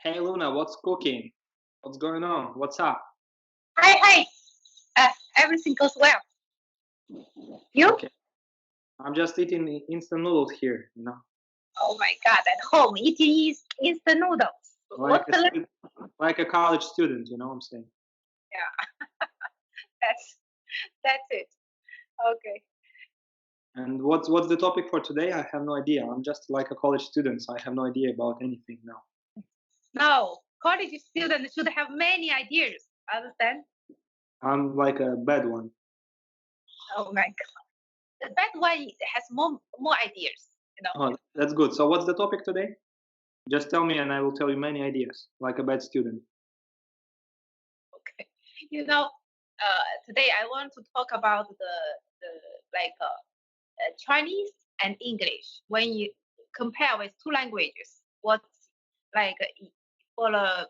Hey Luna, what's cooking? What's going on? What's up? Hi, hi. Everything goes well. You? Okay, I'm just eating the instant noodles here. Oh my God, at home eating instant noodles. Like What's a the student, like a college student, you know what I'm saying? Yeah, that's that's it. Okay. And what's the topic for today? I have no idea. I'm just like a college student, so I have no idea about anything now. Now, college students should have many ideas. Understand? I'm like a bad one. Oh my God. The bad one has more ideas. Oh, that's good. So what's the topic today? Just tell me and I will tell you many ideas, like a bad student. Okay. You know, Today I want to talk about the like Chinese and English. When you compare with two languages, what's like for a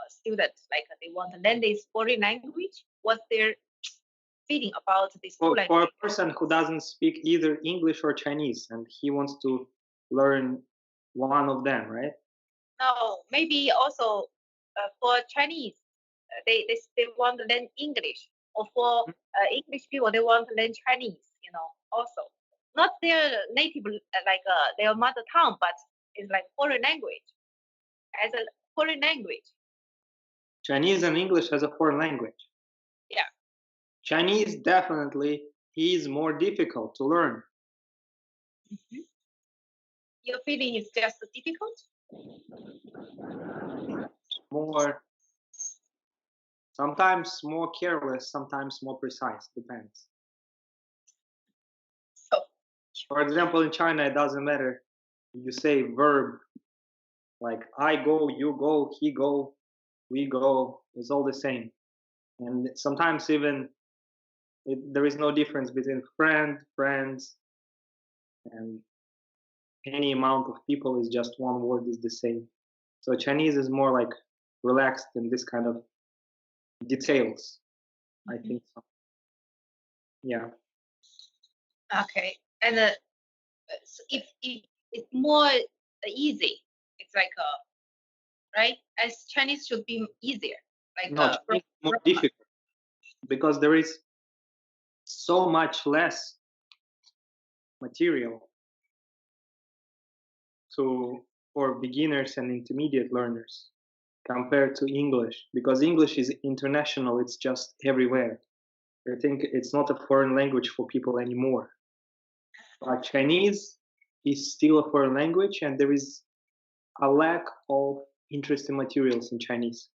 student like they want to learn this foreign language? What's their feeling about these two For a languages? person who doesn't speak either English or Chinese and he wants to learn one of them, right? No, maybe also for Chinese, they want to learn English, or for English people they want to learn Chinese. Also not their native their mother tongue, but it's like foreign language as a foreign language. Chinese and English as a foreign language. Yeah. Chinese definitely is more difficult to learn. Mhm. Your feeling is just difficult. More, sometimes more careless, sometimes more precise, depends. So For example, in China, it doesn't matter. You say verb like I go, you go, he go, we go, it's all the same. And sometimes even there is no difference between friend, friends, and any amount of people is just one word is the same. So Chinese is more like relaxed in this kind of details. I think so. Yeah. okay, and so if it's more easy, it's like right as Chinese should be easier, like No, from Chinese is more grammar. difficult because there is so much less material to for beginners and intermediate learners compared to English because English is international, it's just everywhere. I think it's not a foreign language for people anymore. But Chinese is still a foreign language and there is a lack of interesting materials in Chinese.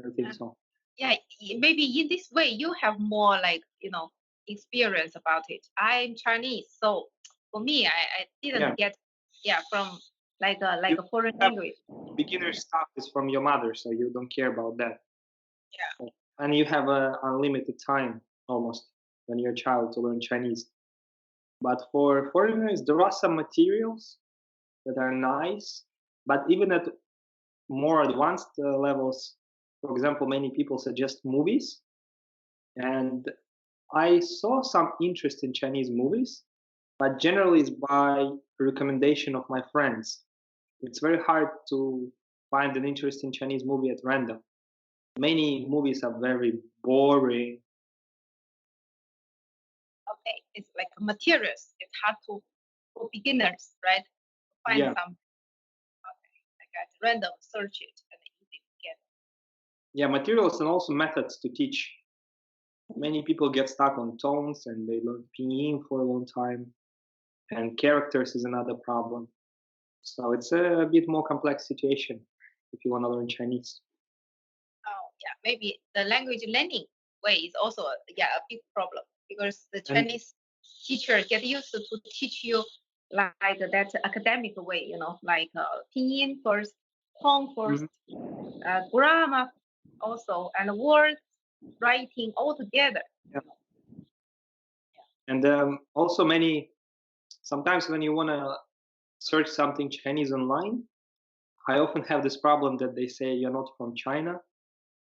I think so. Yeah, maybe in this way you have more like experience about it. I'm Chinese, so for me I Yeah. didn't get from You like a foreign have language. beginner stuff is from your mother, so you don't care about that. Yeah. And you have a unlimited time almost when you're a child to learn Chinese. But for foreigners, there are some materials that are nice, but even at more advanced levels, for example, many people suggest movies, and I saw some interest in Chinese movies, but generally it's by recommendation of my friends. It's very hard to find an interest in Chinese movie at random. Many movies are very boring. Okay, it's like materials. It's hard to for beginners, right? Find Yeah, some. Okay, I got random search it and easy to get. yeah, materials and also methods to teach. Many people get stuck on tones and they learn pinyin for a long time, and characters is another problem. So it's a bit more complex situation if you want to learn Chinese. Oh yeah, maybe the language learning way is also a big problem because the And Chinese teacher get used to teach you like that academic way, like pinyin first, tone first, mhm, grammar also, and words writing all together. yeah. And also many sometimes when you want to search something Chinese online, I often have this problem that they say you're not from China,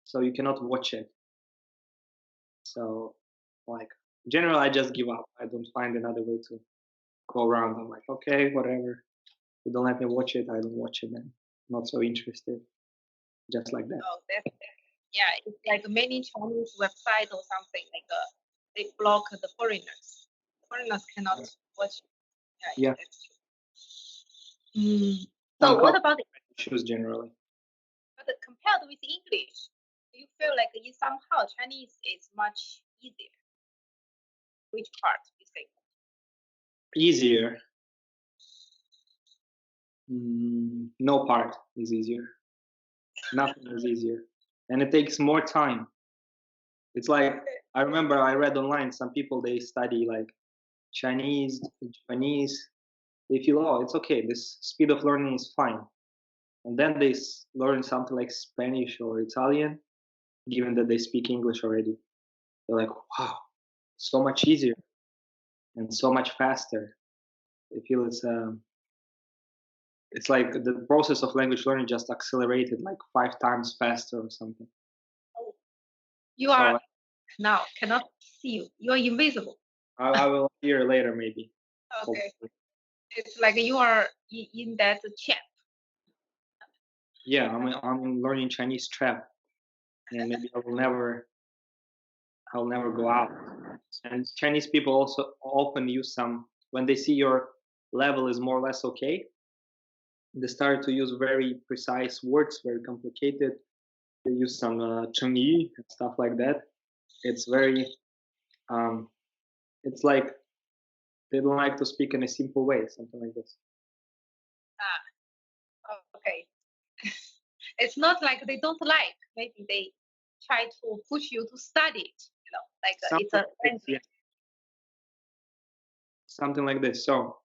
so you cannot watch it. So, like, generally, I just give up. I don't find another way to go around. I'm like, okay, whatever. You don't let me watch it, I don't watch it then. Not so interested. just like that. Oh, yeah, it's like many Chinese website or something like they block the foreigners. Foreigners cannot watch. Yeah, Yeah, that's true. Mm. some So what copyright about issues generally. but compared with English? Do you feel like somehow Chinese is much easier? Which part you think? Easier. No part is easier. Nothing is easier, and it takes more time. It's like I remember I read online some people they study like Chinese, Japanese. They feel oh it's okay. This speed of learning is fine, and then they learn something like Spanish or Italian, given that they speak English already. They're like wow, so much easier and so much faster. They feel it's like the process of language learning just accelerated like 5 times faster or something. Oh, you So are now cannot see you. You are invisible. I will hear later maybe. Okay, Hopefully. it's like you are in that chat. Yeah, I'm learning Chinese trap, and maybe I'll never go out. And Chinese people also often use some when they see your level is more or less okay. They start to use very precise words, very complicated. They use some chengyi and stuff like that. It's very um, it's like they don't like to speak in a simple way, something like this. Ah, okay. It's not like they don't like. Maybe they try to push you to study it. Like it's Something a like this, yeah, language. something like this. So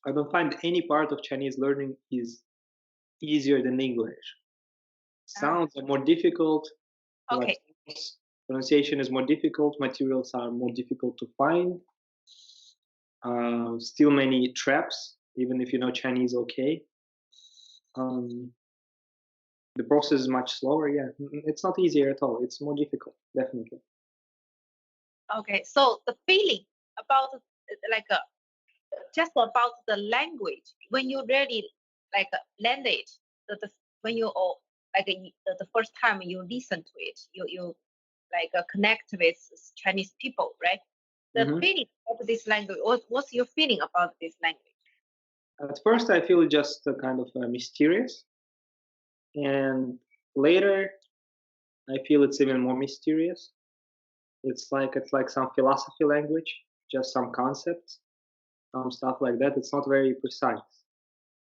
I don't find any part of Chinese learning is easier than English. Ah, Sounds are more difficult, like okay. pronunciation is more difficult, materials are more difficult to find. Still many traps, even if you know Chinese okay. Um, the process is much slower. Yeah, it's not easier at all. It's more difficult, definitely. Okay. So the feeling about like just about the language when you really like learn it, when you like the first time you listen to it, you like connect with Chinese people, right? The hmm feeling of this language. What's your feeling about this language? At first, I feel just kind of mysterious, and later I feel it's even more mysterious. It's like some philosophy language, just some concepts, some stuff like that. It's not very precise,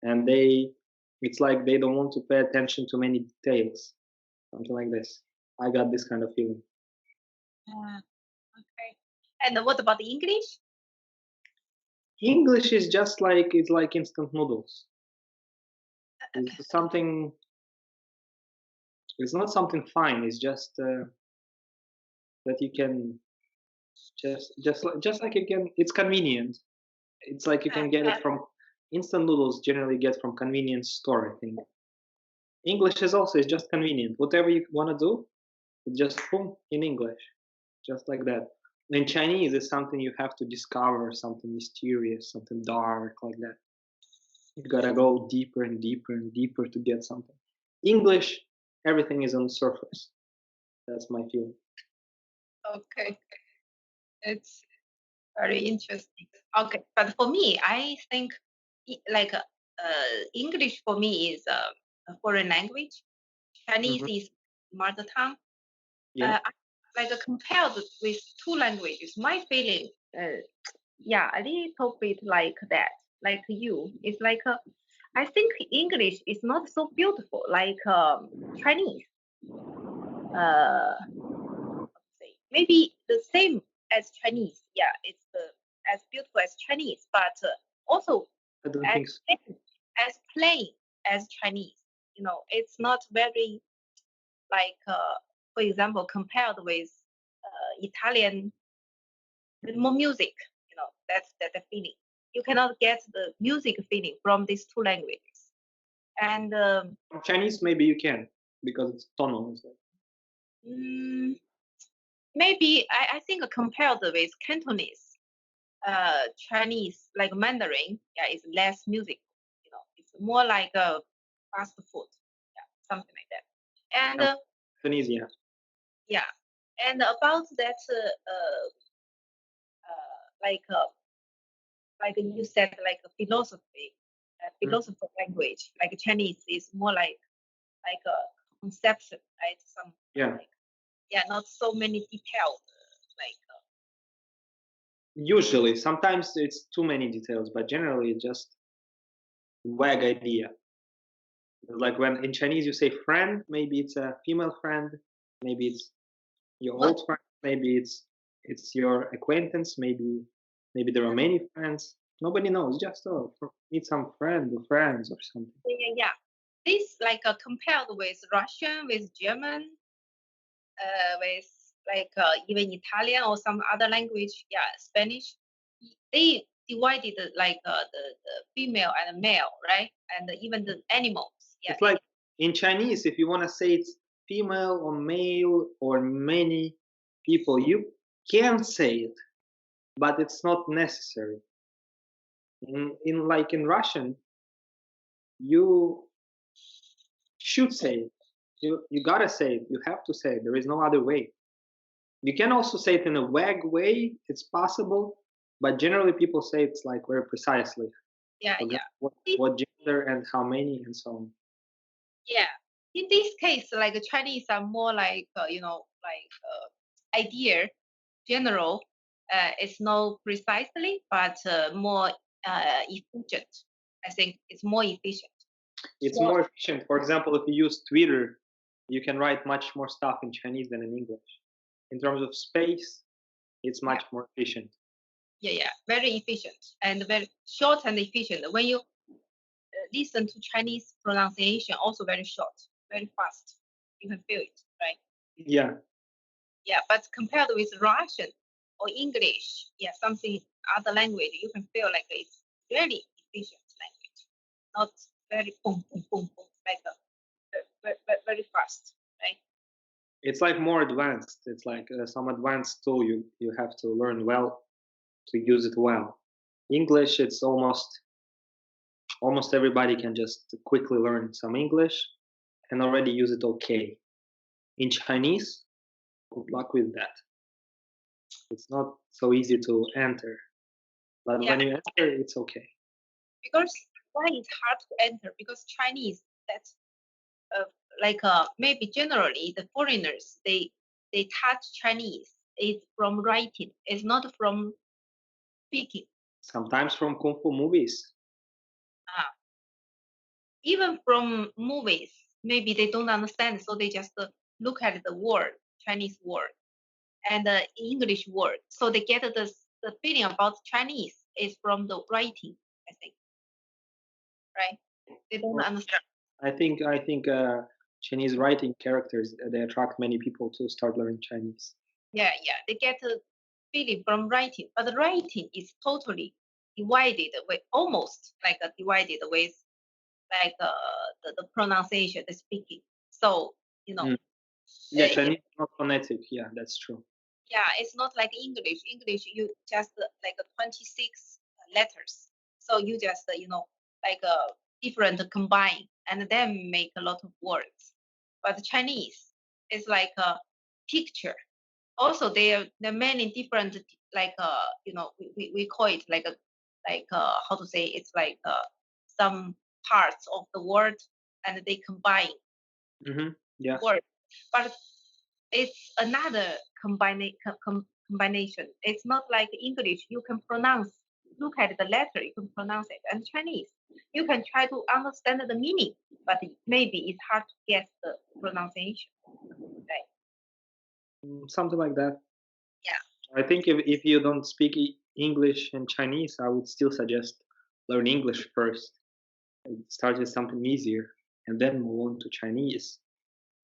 and it's like they don't want to pay attention to many details, something like this. I got this kind of feeling. Okay. And what about the English? English is just like it's like instant noodles. It's something. It's not something fine. It's just that you can just like you can. It's convenient. It's like you can get it from instant noodles. Generally, get from convenience store. I think English is also it's just convenient. Whatever you want to do, just boom in English, just like that. In Chinese, it's something you have to discover, something mysterious, something dark, like that. You gotta go deeper and deeper and deeper to get something. English, everything is on the surface. That's my feeling. Okay, it's very interesting. Okay, but for me, I think like English for me is a foreign language. Chinese hmm is mother tongue. Yeah, Like compared with two languages, my feeling, yeah, a little bit like that, like you. It's like I think English is not so beautiful like Chinese. Maybe the same as Chinese. Yeah, it's as beautiful as Chinese, but also I don't as think so. as plain as Chinese. It's not very like, for example, compared with Italian, the more music. That's the feeling. You cannot get the music feeling from these two languages. And Chinese, maybe you can because it's tonal. It's like, mm, maybe I think compared with Cantonese, Chinese like Mandarin, yeah, is less music. It's more like a fast food, yeah, something like that. And Tunisia. yeah, and about that, like you said, like a philosophy, philosopher language, like Chinese is more like a conception, right? Some Yeah. like yeah, not so many detailed, like Usually, sometimes it's too many details, but generally it's just vague idea. Like when in Chinese you say friend, maybe it's a female friend, maybe it's your what old friend, maybe it's your acquaintance, maybe there are many friends. Nobody knows. Just meet some friend or friends or something. yeah. This like compared with Russian, with German, with like even Italian or some other language, yeah, Spanish, they divided like the female and male, right? And even the animals, yeah, It's like in Chinese, if you want to say it's female or male or many people, you can say it, but it's not necessary. In like in Russian, you should say it. You gotta say it. You have to say it. There is no other way. You can also say it in a vague way. It's possible, but generally people say it's like very precisely. yeah, For yeah. example, what gender and how many and so on. Yeah. In this case, like Chinese are more like like idea, general. It's not precisely, but more efficient. I think it's more efficient. It's So more efficient. For example, if you use Twitter, you can write much more stuff in Chinese than in English. In terms of space, it's yeah, much more efficient. yeah, very efficient and very short and efficient. When you listen to Chinese pronunciation, also very short, very fast. You can feel it, right? Yeah, Yeah, but compared with Russian or English, yeah, something other language, you can feel like it's very efficient language, not very boom, boom, boom, boom, like very fast, right? it's like more advanced. It's like some advanced tool you have to learn well to use it well. English, it's almost everybody can just quickly learn some English and already use it okay. In Chinese, good luck with that. It's not so easy to enter, but Yeah, when you enter, it's okay. because why it's hard to enter? Because Chinese, that's uh, maybe generally the foreigners they touch Chinese is from writing, it's not from speaking. Sometimes from kung fu movies. Ah, even from movies, maybe they don't understand, so they just look at the word, Chinese word, and the English word, so they get the feeling about Chinese is from the writing. I think, right? They don't Well, understand. I think Chinese writing characters they attract many people to start learning Chinese. Yeah, they get a feeling from writing, but the writing is totally divided with almost like divided with like the pronunciation, the speaking. So you know, Mm. Yeah, it, Chinese is not phonetic. Yeah, that's true. yeah, it's not like English. English, you just like 26 letters. So you just, like different combine and then make a lot of words. But Chinese is like a picture. Also, there are many different, like, we call it like how to say, it's like some parts of the word and they combine Yeah, word. But it's another combination. It's not like English. You can pronounce, look at the letter, you can pronounce it. And Chinese, you can try to understand the meaning, but maybe it's hard to guess the pronunciation. Right? something like that. Yeah. I think if you don't speak English and Chinese, I would still suggest learn English first. Start with something easier, and then move on to Chinese,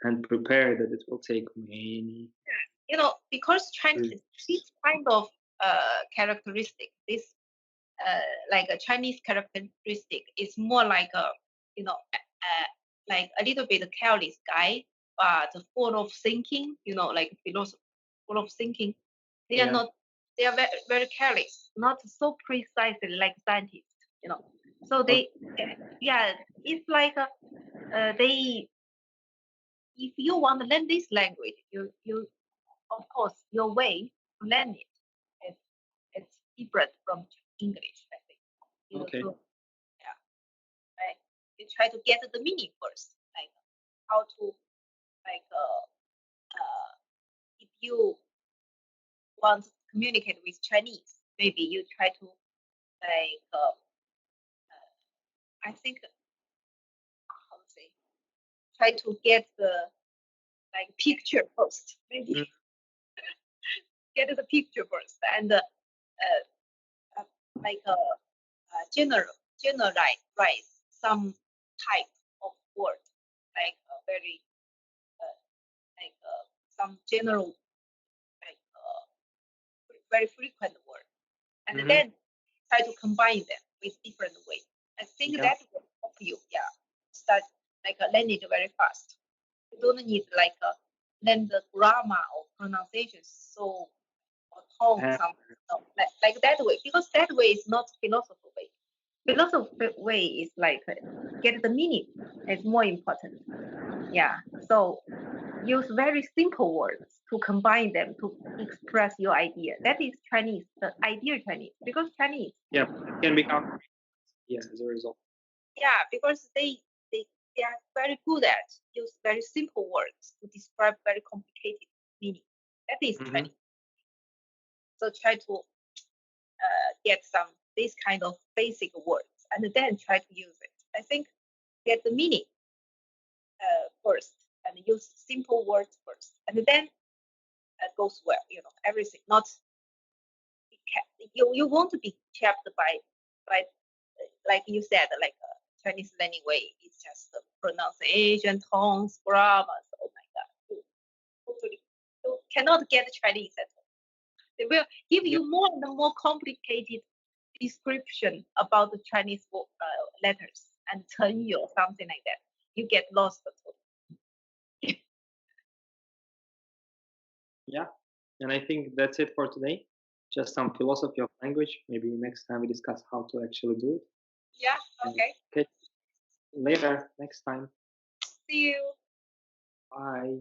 and prepare that it will take many. Because Chinese, this kind of characteristic, this like a Chinese characteristic is more like a, like a little bit careless guy, but full of thinking, like philosophy, full of thinking. They are Yeah. not, they are very, very careless, not so precisely like scientists. So Okay. they, yeah, it's like they if you want to learn this language, you of course your way to learn it, it's, it's different from English. I think you Okay. yeah, right. You try to get the meaning first, like how to like if you want to communicate with Chinese, maybe you try to like I think how to say try to get the like picture first, maybe Mm. get the picture first, and like generalize some type of word, like very like some general like very frequent word, and Mm-hmm. then try to combine them with different ways. I think Yeah. that will help you, yeah, start like learn it very fast. You don't need like learn the grammar or pronunciation so or tone Uh, some no, like that way, because that way is not philosophy way. Philosophy way is like get the meaning. It's more important. Yeah. So use very simple words to combine them to express your idea. That is Chinese, the ideal Chinese, because Chinese. yeah, it can become as a result. Yeah, because they they are very good at use very simple words to describe very complicated meaning. That is Mm-hmm. Chinese. So try to get some this kind of basic words and then try to use it. I think get the meaning first and use simple words first, and then goes well. You know everything. Not you want to be kept by like you said like Chinese learning way. It's just the pronunciation, tones, grammar. Oh my god, totally you cannot get Chinese at all. They will give Yeah. you more and more complicated description about the Chinese letters and 成语 or something like that. You get lost. Yeah. And I think that's it for today. Just some philosophy of language. Maybe next time we discuss how to actually do it. Yeah. And Okay. okay. Later. Next time. See you. Bye.